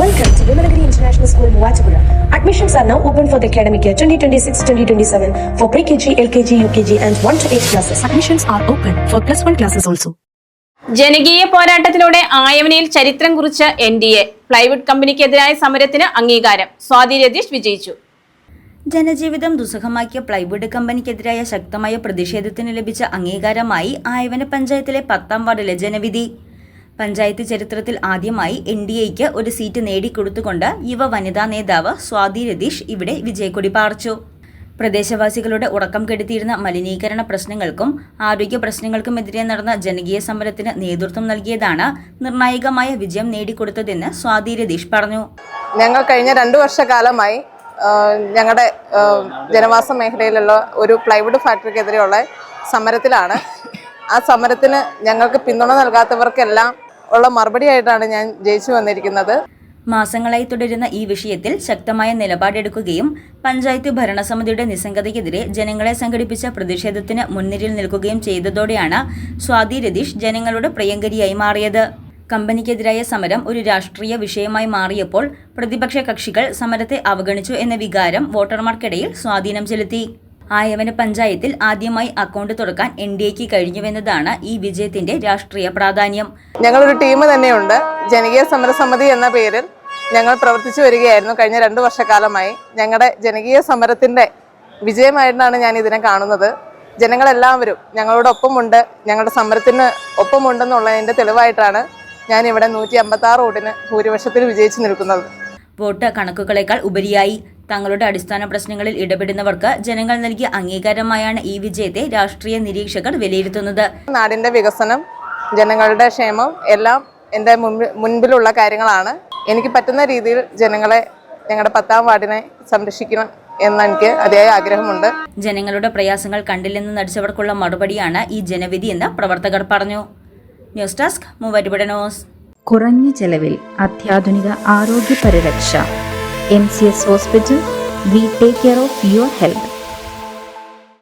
Welcome to Vimalagiri International School, Muachapura. Admissions are now open for the academic year 2026-2027 for pre-KG, LKG, UKG and 1 to 8 classes. Admissions are open for +1 classes also. ജനകീയ പോരാട്ടത്തിലൂടെ ആയവനിയിൽ ചരിത്രം കുറിച്ച NDA plywood കമ്പനിക്കെതിരായ സമരത്തിന് അംഗീകാരം. സ്വാതി രതീഷ് വിജയിച്ചു. ജനജീവിതം ദുസ്സഹമാക്കിയ plywood കമ്പനിക്കെതിരായ ശക്തമായ പ്രതിഷേധത്തിന് ലഭിച്ച അംഗീകാരമായി ആയവന പഞ്ചായത്തിലെ 10ാം വാർഡിലെ ജനവിധി. പഞ്ചായത്ത് ചരിത്രത്തിൽ ആദ്യമായി NDAയ്ക്ക് ഒരു സീറ്റ് നേടിക്കൊടുത്തുകൊണ്ട് യുവ വനിതാ നേതാവ് സ്വാതി രതീഷ് ഇവിടെ വിജയക്കൊടി പാറിച്ചു. പ്രദേശവാസികളുടെ ഉറക്കം കെടുത്തിയിരുന്ന മലിനീകരണ പ്രശ്നങ്ങൾക്കും ആരോഗ്യ പ്രശ്നങ്ങൾക്കുമെതിരെ നടന്ന ജനകീയ സമരത്തിന് നേതൃത്വം നൽകിയതാണ് നിർണായകമായ വിജയം നേടിക്കൊടുത്തതെന്ന് സ്വാതി രതീഷ് പറഞ്ഞു. ഞങ്ങൾ കഴിഞ്ഞ 2 വർഷക്കാലമായി ഞങ്ങളുടെ ജനവാസ മേഖലയിലുള്ള ഒരു പ്ലൈവുഡ് ഫാക്ടറിക്കെതിരെയുള്ള സമരത്തിലാണ്. ആ സമരത്തിന് ഞങ്ങൾക്ക് പിന്തുണ നൽകാത്തവർക്കെല്ലാം ഉള്ള മറുപടിയായിട്ടാണ് ഞാൻ ജയിച്ചു വന്നിരിക്കുന്നത്. മാസങ്ങളായി തുടരുന്ന ഈ വിഷയത്തിൽ ശക്തമായ നിലപാടെടുക്കുകയും പഞ്ചായത്ത് ഭരണസമിതിയുടെ നിസ്സംഗതയ്ക്കെതിരെ ജനങ്ങളെ സംഘടിപ്പിച്ച പ്രതിഷേധത്തിന് മുൻനിരയിൽ നിൽക്കുകയും ചെയ്തതോടെയാണ് സ്വാതി രതീഷ് ജനങ്ങളുടെ പ്രിയങ്കരിയായി മാറിയത്. കമ്പനിക്കെതിരായ സമരം ഒരു രാഷ്ട്രീയ വിഷയമായി മാറിയപ്പോൾ പ്രതിപക്ഷ കക്ഷികൾ സമരത്തെ അവഗണിച്ചു എന്ന വികാരം വോട്ടർമാർക്കിടയിൽ സ്വാധീനം ചെലുത്തി. ആയവന പഞ്ചായത്തിൽ ആദ്യമായി അക്കൗണ്ട് തുറക്കാൻ NDAയ്ക്ക് കഴിഞ്ഞുവെന്നതാണ് ഈ വിജയത്തിന്റെ രാഷ്ട്രീയ പ്രാധാന്യം. ഞങ്ങളൊരു ടീം തന്നെയുണ്ട്. ജനകീയ സമരസമിതി എന്ന പേരിൽ ഞങ്ങൾ പ്രവർത്തിച്ചു വരികയായിരുന്നു കഴിഞ്ഞ 2 വർഷക്കാലമായി. ഞങ്ങളുടെ ജനകീയ സമരത്തിന്റെ വിജയമായിട്ടാണ് ഞാൻ ഇതിനെ കാണുന്നത്. ജനങ്ങളെല്ലാവരും ഞങ്ങളോടൊപ്പമുണ്ട്, ഞങ്ങളുടെ സമരത്തിന് ഒപ്പമുണ്ടെന്നുള്ളതിന്റെ തെളിവായിട്ടാണ് ഞാൻ ഇവിടെ 156 വോട്ടിന് ഭൂരിപക്ഷത്തിൽ വിജയിച്ചു നിൽക്കുന്നത്. വോട്ട് കണക്കുകളേക്കാൾ ഉപരിയായി തങ്ങളുടെ അടിസ്ഥാന പ്രശ്നങ്ങളിൽ ഇടപെടുന്നവർക്ക് ജനങ്ങൾ നൽകിയ അംഗീകാരമായാണ് ഈ വിജയത്തെ രാഷ്ട്രീയ നിരീക്ഷകർ വിലയിരുത്തുന്നത്. നാടിന്റെ വികസനം, ജനങ്ങളുടെ ക്ഷേമം എല്ലാം എൻ്റെ മുൻപിലുള്ള കാര്യങ്ങളാണ്. എനിക്ക് പറ്റുന്ന രീതിയിൽ ജനങ്ങളെ, ഞങ്ങളുടെ 10ാം വാർഡിനെ സംരക്ഷിക്കണം എന്ന് എനിക്ക് അതിയായ ആഗ്രഹമുണ്ട്. ജനങ്ങളുടെ പ്രയാസങ്ങൾ കണ്ടില്ലെന്ന് നടിച്ചവർക്കുള്ള മറുപടിയാണ് ഈ ജനവിധി എന്ന് പ്രവർത്തകർ പറഞ്ഞു. News desk Muvattupuzha news. കുറഞ്ഞ ചെലവിൽ അത്യാധുനിക ആരോഗ്യ പരിരക്ഷ. MCS hospital. We take care of your health.